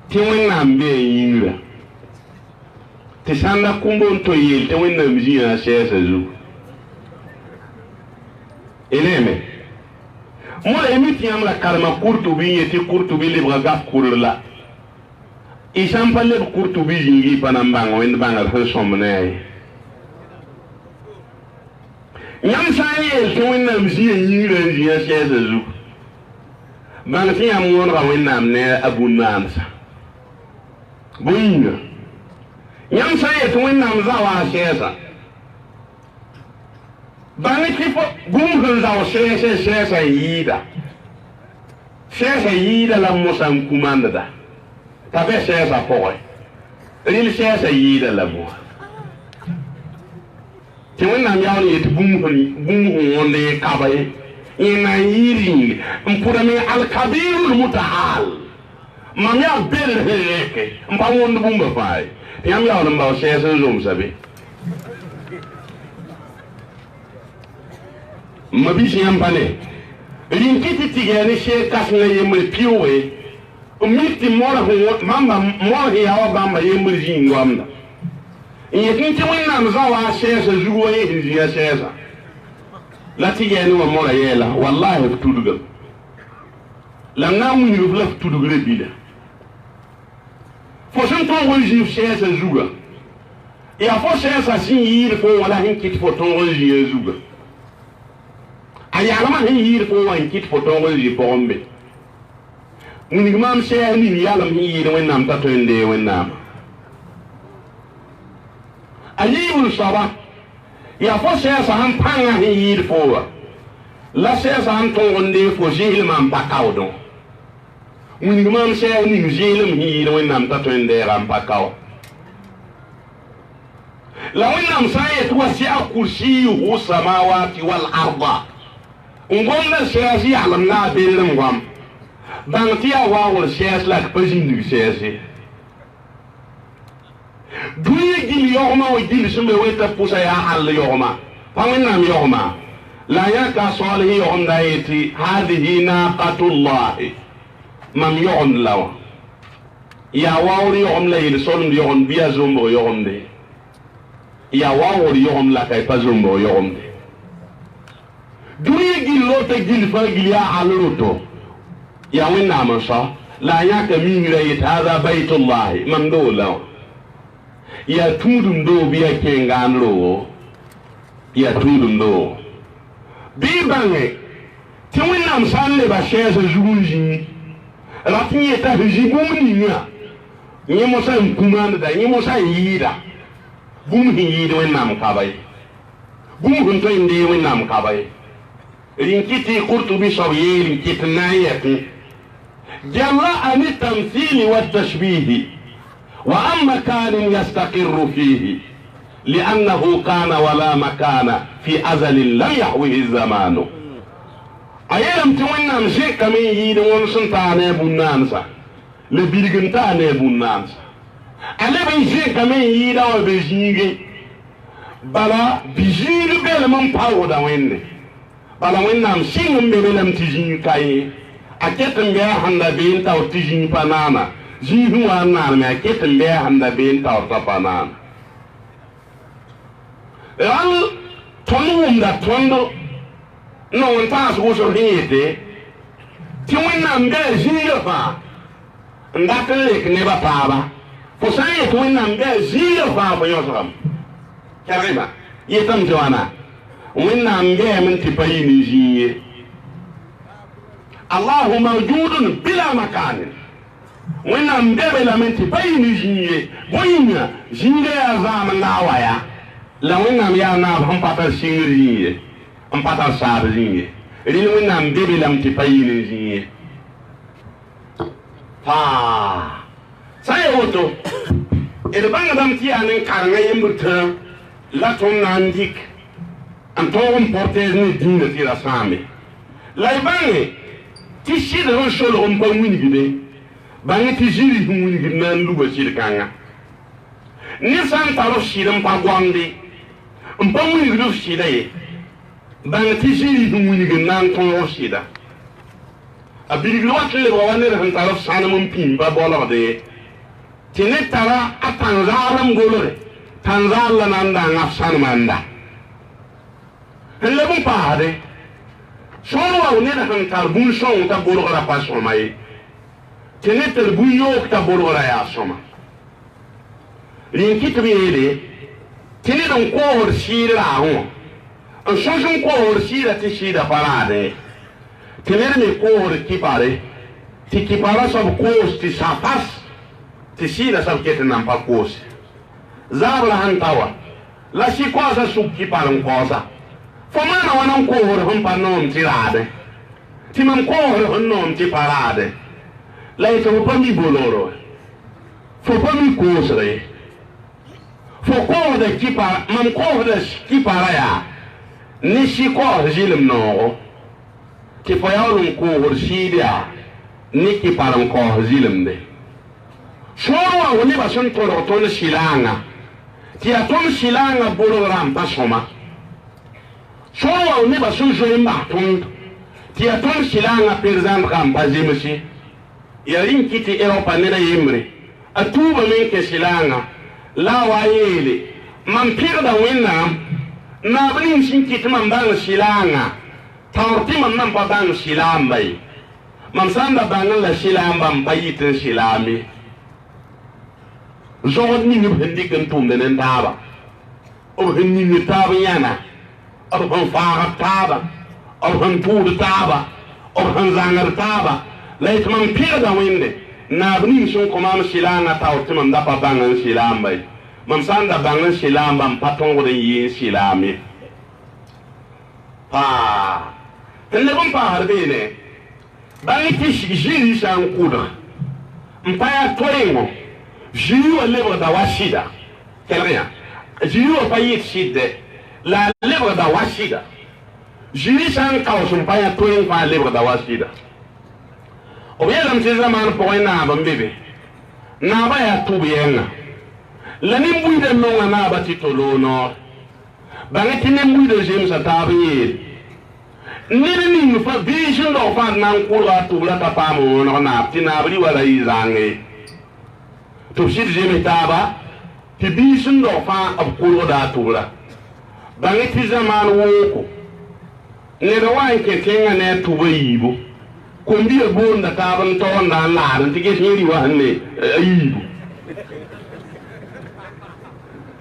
ti wonna mbe yingra ti sanda kumbo to yel ti wonna mjiya shesa zu eleme mo emiti am la kalma kurtubi yeti kurtubi le braga kurla isam palle kurtubi jingi panambang wen bangal ho somne nyam saye ti wonna mjiya yingra jiya shesa zu bang ti am won ra wonna ne abunansa Bunga. Yam saye to wennam zawa shesa. Bani tipo gumhun zawa shesa yida. Shesa yida la musan kumanda. Tabe shesa poy. Ril shesa yida la mo. Ti wennam yawni et gumhun wonde kabaye. Ina yiri mpura me al kabirul mutahal. Mamia bel heke mpa wondu bumba fai yam yaw na mbaw shesa zoom sabe mabisi yam pane linkiti tigene she kasna yemul piwe umiti mora ho mamba mohi yawa bamba yemul jingwamda yekinti wonna mzawa shesa zuwa ye ya shesa la tigene wa mora yela wallahi futudugal la ngamu ni rufla futudugal bila fo san ton wonji shesa zuga ya fo shesa sin yir fo wala hin kit fo ton wonji zuga ayala ma hin yir fo wan kit fo ton wonji pombe muni mam shesa ni yala hin yir wennam ta to inde wennam ayibul saba ya fo shesa han panga hin yir fo la shesa han ton wonde fo jihil mam pakawdo muni mam shesa ni jihilum yir wennam ta to inde ram pakaw لو إنهم سيتوسع كرسيه السماوات والأرض نقولنا السياسي علمنا بينهم بانتيا واو السياسي لك بزين السياسي دوي جيل يوما وجيل سمي ويتا بوسا يا حل يوما فمنهم يوما لا يكا صالح يوم دايتي هذه ناقة الله مم يوم لو يا واو يوم ليل صلم يوم بيا زومبو يوم دي ya wawor yom la kay pazumbo yom duri gillo te gil fa gilya aluto ya winna mansa la yaka mingira yit hada baitullah mamdula ya tudum do biya kenganro ya tudum do bi bange ti winna msalle ba shesa jurunji ratni ta hijibumni nya nyemo sa kumanda da nyemo sa yida bum hi wennam kabay bum hun to inde wennam kabay rinkiti qurtubi sawiyi rinkiti nayati jalla an tamthil wa tashbih wa amma kan yastaqir fihi لأنه كان ولا مكان في أزل لم يحوه الزمان أيام تونا مشي كمين يد ونسن تاني بنانسا لبيرجن تاني بنانسا ale ben je kamen yida wa bejinge bala bijinge bele man pawo da wenne bala wennam singum be belam tijin kai aketem be handa be taw tijin panana jihu wana me aketem be handa be taw tapanana al tonum da tondo no wonta so so hete ti wennam be jinge fa ndakle ne ba paba fo sa ye to wẽnnaam bɩa zĩiga fãa fo yõsgame kɛrgẽma yetame tɩ wãna wẽnnaam bɩame n tɩ pa yɩ ne zĩig ye allahu mawjudun bila makanin wẽnnaam bɛbe lame n tɩ pa yɩ ne zĩig ye bõe yĩnga zĩiga yaa zãam n la a wa ya la wẽnnaam yaa naab sẽn pa tar sĩngr zĩig ye n pa tar saab zĩig ye rẽl wẽnnaam bebe lame tɩ pa yɩ ne zĩig ye sã n ya woto d bãngdame tɩ yaa nen-karengã yembr tã la tõnd na n dɩk n tõog n portɛɛs ne dĩinã tɩ ra sãame la y bãnge tɩ sɩdg n solg n pa wingde bãnge tɩ zĩri sẽn wingd na n luba sɩd-kãngã ned sã n tar f sɩd n pa goamde n pa wingd f sɩda ye bãnge tɩ zĩri sẽn wingd na n tõog f sɩda a bilgd wat n lebga wa ned sẽn tar f sãnem n pĩim pa bolgde ye tɩ ned tara a tãn-zaar n golge tãn-zaar la na n dãngã f sãnemã n da n leb n paasde sõor wa ned sẽn tar bũn-sõng t'a bolgra pa sõma ye tɩ ned tar bũn-yoog t'a bolgra yaa sõma rẽn kɩt b yeele tɩ ned n koosd sɩɩd raagẽ wã n sõs n koosd sɩɩda tɩ sɩɩda pa raade tɩ ned me koosd kɩpare tɩ kɩparã soab koos tɩ sã pas tɩ sɩɩda soab ket n nan pa koose zaabrã sẽn ta wa la sɩ-koaasã sʋk kɩpar n kaoosa fo maana wa nan koosd sẽn pa noom tɩ raade tɩ mam koosd sẽn noom tɩ pa raade la yetɩ fo pa mi bolgro fo pa mi koosg ye fo koosda kɩpar mam koosda kɩparã yaa ne sɩ-koos zɩlem noogo tɩ fo yaool n koosd sɩɩd yaa ne kɩpar n kaoos zɩlemde sõor wa wa nebã sẽn tolg tõnd sɩlaangã tɩ yaa tõnd sɩlaangã bolgrã n pa sõma sõor wa nebã sẽn zoe n bas tõnd tɩ yaa tõnd sɩlaangã perzãndgã n pa zemse yaa rĩn kɩ tɩ Ɛrɔpa neda yembre a tuubame n kẽ sɩlaangã la a wa yeele mam pɩgda wẽnnaam naab ning sẽn kɩt mam bãng sɩlaangã taoor tɩ mam nan pa bãng sɩlaamba ye mam sã n da bãng la sɩlaamba n pa yit n sɩlaam ye zogd ning b sẽn dɩk n tʋmde ne taaba b sẽn ning taab yãna b sẽn faagd taaba b sẽn tʋʋd taaba b sẽn zãngd taaba la yetɩ mam pɩgda wẽnde naab ning sẽn kõ mam sɩlaangã taoor tɩ mam da pa bãng n sɩlaamba ye mam sã n da bãng n sɩlaamba n pa tõogd n yɩ n sɩlaam ye n leb n paasd beene bãng tɩ zĩri sã n kʋdg n pa yaa toengo zĩri wa lebgda wa sɩda kelg yã zĩri wa pa yɩt sɩdde la a lebgda wa sɩda zĩri sã n kaoos n pa yã toeng fãa lebgda wa sɩda b yeelame tɩ zamaan pʋgẽ naab n be be naabã yaa tʋb yɛngã la nin-buiidã nongã naabã tɩ toloo noor bãng tɩ nin-buiidã zemsa taab n yeel ned ning fa biis n dog fãa d na n kʋrga a tʋbla t'a paam wõneg naab tɩ naab rɩ wa ra yɩ zãnge tɩ b sɩd zems taaba tɩ biis n dog fãa b kʋrgda a tʋbra bãng tɩ zamaan wʋʋko ned wa n kẽ tẽngã ne a tʋba yiibu kom-bia boonda taab n taoonda n laad n tɩ ges yẽ rɩ wa sẽn ne a yiibu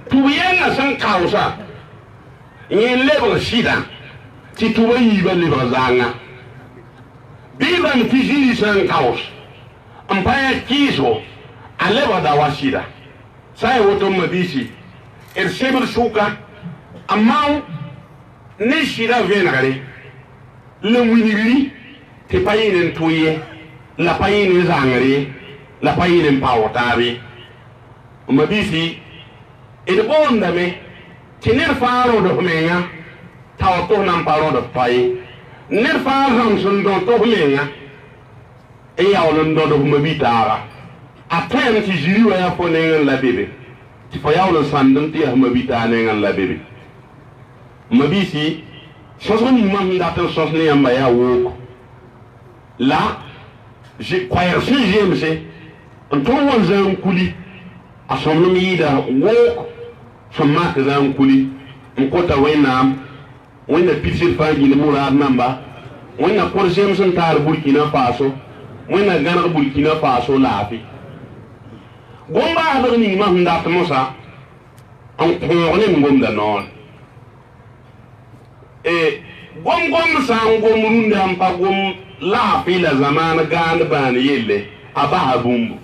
tʋb yɛngã sẽn kaoosa yẽ lebg sɩdã tɩ tʋba yiibã lebg zãngã bɩ bãng tɩ zĩri sã n kaoos n pa yã kɩɩsgo a lebgda wa sɩda sã n woto ma biisi d sebd sʋka a mao ne sɩda vẽnegre la wingri tɩ pa yɩ n tʋ ye la pa yɩ n zãngr ye la pa yɩ n paoog taab ye ma biisi d boondame tɩ ned fãa rõdf menga taoor tɩ f nan pa rõdf pa ye ned fãa zãms n dõ tɩ f menga n yaool n dõdf ma bi-taaga a tõem tɩ ziri wa yaa fo neng n la bebe tɩ fo yaool n sãndem tɩ yaa ma bi-taag neng n la bebe ma biisi sõsg ning mam sẽn dat n sõs ne yãmba yaa wooko la koɛɛg sẽn zemse n tõg wa zãan kuli a sõmdem yɩɩda wook sẽn mak zãan kuli n kota wẽnnaam wẽnna pidsd fãa gĩnd muraad namba wẽnna kõr zems n taar burkina faso wẽnna gãneg burkina faso laafɩ gomba ha ni ma hunda ta musa an ko ne ngom da non gom san gom runda am pa gom la fi la zamana gan ban yelle abaha bumbu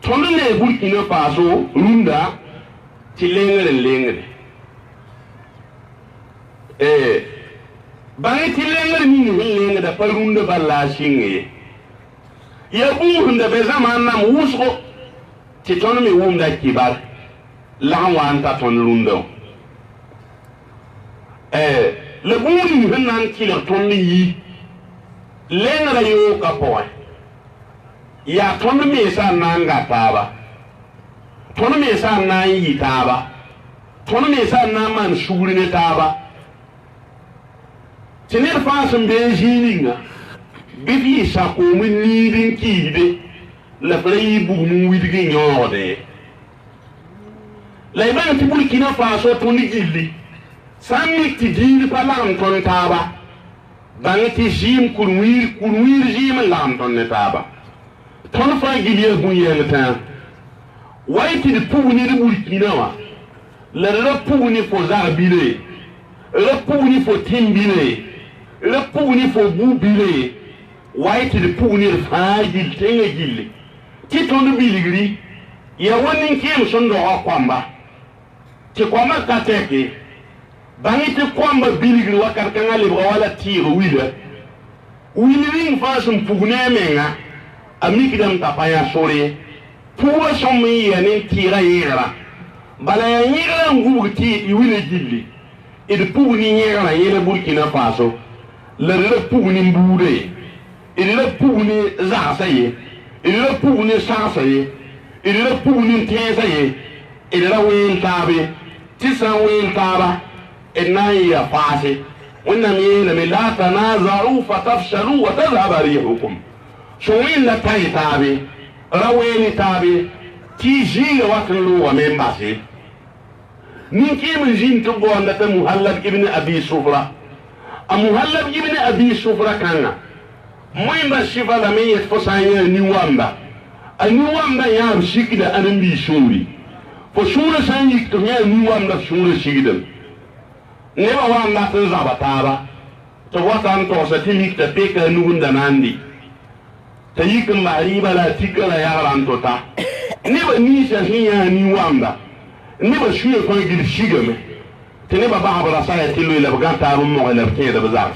tono ne Burkina Faso runda ti lengre bangi ti lengre ni lengre da pa runda balla shinge ya buhunda be zaman nam wusko ti tono mi wumda kibar la wanta ton runda le buri hanan ti le ton yi lengre yo kapoy ya tono me sa nanga taba tono me sa nan yi taba tono me sa nan man shuri ne taba tinir fasin be jininga bibi sa ko mun nidin kide la play bu mu widigi nyode la iban ti Burkina Faso to ni gilli sammi ti jini palam ton taba bangati jim kunwir jim lam ton ne taba ton fa giliye bunye ta waiti di pugni di Burkina wa la repugni fo zarbile repugni fo timbile repugni fo bubile waiti di pugni fa gil tenga gilli ti ton biligri ya woni kem sondo akwamba ti kwama kateke bangi ti kwamba biligri wakar kangale wala tiro wili fa sum pugne menga amikidam tapaya sore puwa somi ya ne tira yera bala ya yera ngubuti iwile gilli id pugni yera yele Burkina Faso le pugni mbude le pugni zasaye le pugni sasaye le pugni tesaye la wen tabe tisa wen taba ya fase wannan yele me la tanazaru fatafshalu wa tadhhabu rihukum so wen la tabe raweni tabe ti jile waklu wa membase ninki min jin to bonda ta Muhallab ibn Abi Sufra Muhallab ibn Abi Sufra kana moimba shifa la me fosanya ni wamba ani wamba ya shikida anambi shuri fo shura sanyi to ya ni wamba shura shikida neba wamba tan zabataba to watan to sa tilikta peka nugunda nandi ta yikin mariba la tikala ya rantota neba nisha hiya ni wamba neba shuye ko gil shigame te neba bahabra sa ya tilu ila baganta rum mo ila ke da bazar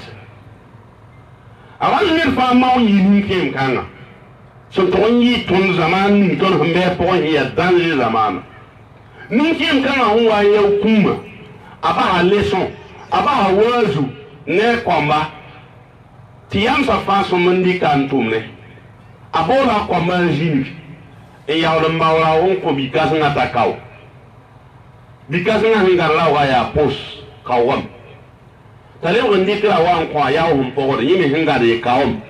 awan nir fa ma yi ni kem kanga so to yi ton zaman ni ton hambe po ya dan le zaman ni kem kanga huwa ya kuma aba leson aba wazu ne kwamba tiyam sa fa so mandi kan tumne abola kwa manjini ya wala mbawra on ko bikasanga takao bikasanga ngala wa ya pos kawam tale wandi kala wa ko ya hum po de yimi ngade kawam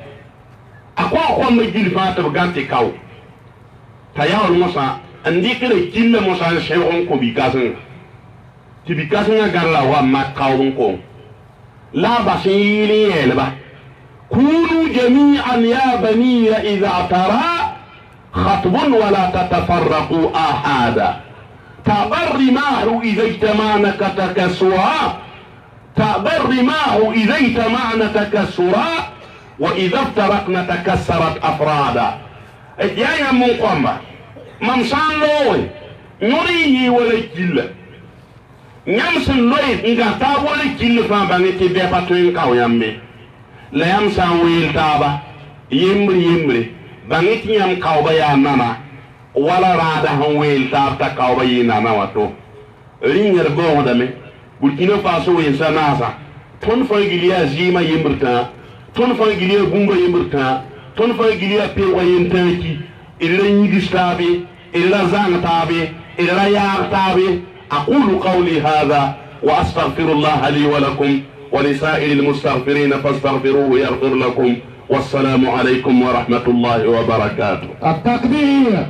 akwa ko me jil fa to gante kaw tayawul musa andi kala killa musa shay on ko bikasanga ti bikasanga garla wa ma kawun ko la basili elba كونوا جميعا يا بني إذا اعترى خطب ولا تتفرقوا آحادا تأبى الرماح إذا اجتمعن تكسرا تأبى الرماح إذا اجتمعن تكسرا وإذا افترقن تكسرت أفرادا يا من قمة ممسان لوي نريه ولا جل نمسن لوي إذا تاب ولا جل فابني تبيباتوين كاو يمي la yam san wil taba yimri bangiti yam kawba ya nana wala rada han wil tab ta kawba yi nana wato ringar bo da me Burkina Faso wen sanasa ton fa giliya zima yimrta ton fa giliya gumba yimrta ton fa giliya pe wayen tanki illa yigistabe illa zantabe illa yaqtabe aqulu qawli hadha wa astaghfirullah li wa lakum ولسائر المستغفرين فاستغفروه يغفر لكم والسلام عليكم ورحمة الله وبركاته. التكبير.